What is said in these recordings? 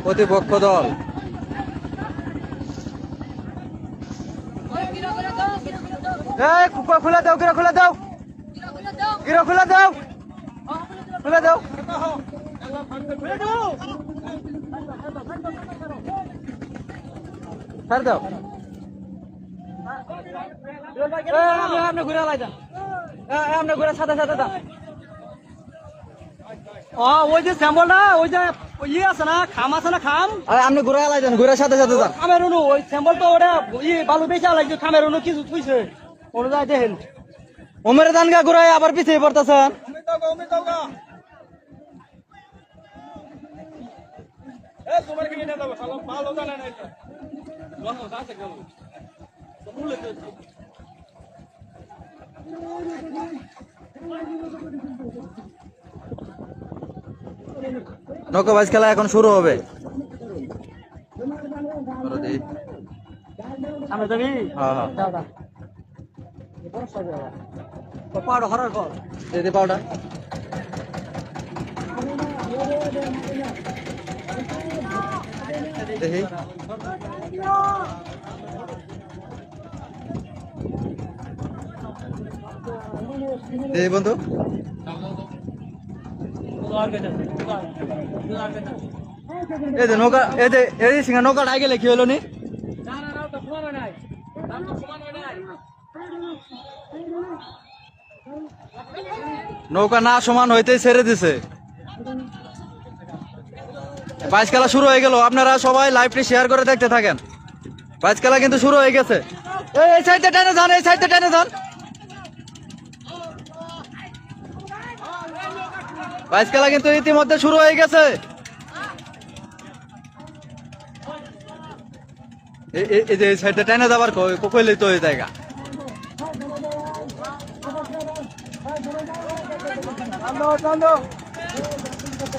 প্রতিপক্ষ দল। খুলে দাও, গিরা খুলে দাও, গিরা খুলে দাও, খুলে দাও, ছাড় দাও। আপনি ঘুরে লাইটা, আপনি ঘুরে সাথে সাথে দাও। ওই যে স্যাম্পলটা, ওই যে ইয়ে আছে না, খাম আছে না, খাম আপনি ঘুরে লাইছেন, ঘুরে সাথে সাথে যান। খামের অনু ওই স্যাম্পল তো ওটা বালু বেশি লাগছে, খামের অনু কিছু থুইছে ওটা যাই দেখেন। ওমের ধান গা ঘুরাই আবার পিছিয়ে পড়তেছেন। নৌকাবাজ খেলা এখন শুরু হবে। আমরা যাবি পাউডার হরার পর দিদি পাউডার দেখি দেখি বন্ধু এই যে নৌকা, এই যে সিঙ্গা নৌকা ডাই গেলে কি হলো নি? নৌকা না সমান হইতে ছেড়ে দিছে। বাইচ খেলা শুরু হয়ে গেল, আপনারা সবাই লাইভটি শেয়ার করে দেখতে থাকেন। বাইচ খেলা কিন্তু শুরু হয়ে গেছে। এই সাইডে টেনে যান, এই সাইডে টেনে যান। বাইচ খেলা কিন্তু ইতিমধ্যে শুরু হয়ে গেছে। এই যে সাইডে টেনে যাবার কইলে তো ওই জায়গা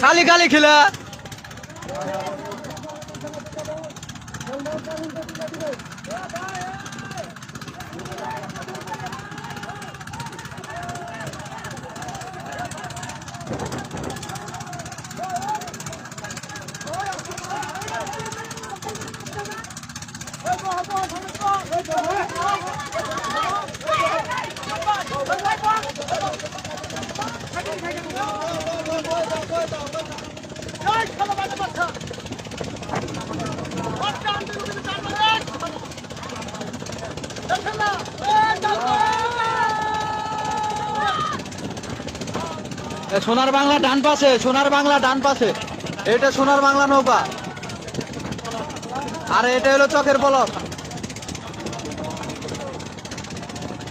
খালি খালি খেলা। সোনার বাংলা ডান পাশে, সোনার বাংলা ডান পাশে, এটা সোনার বাংলা নৌকা, আর এটা হলো চকের পলক।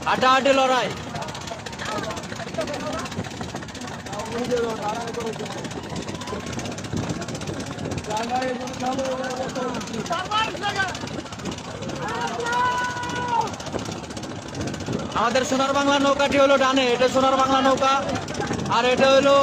হাড্ডাহাড্ডি লড়াই। আমাদের সোনার বাংলা নৌকাটি হলো ডানে, এটা সোনার বাংলা নৌকা, আর এটা হলো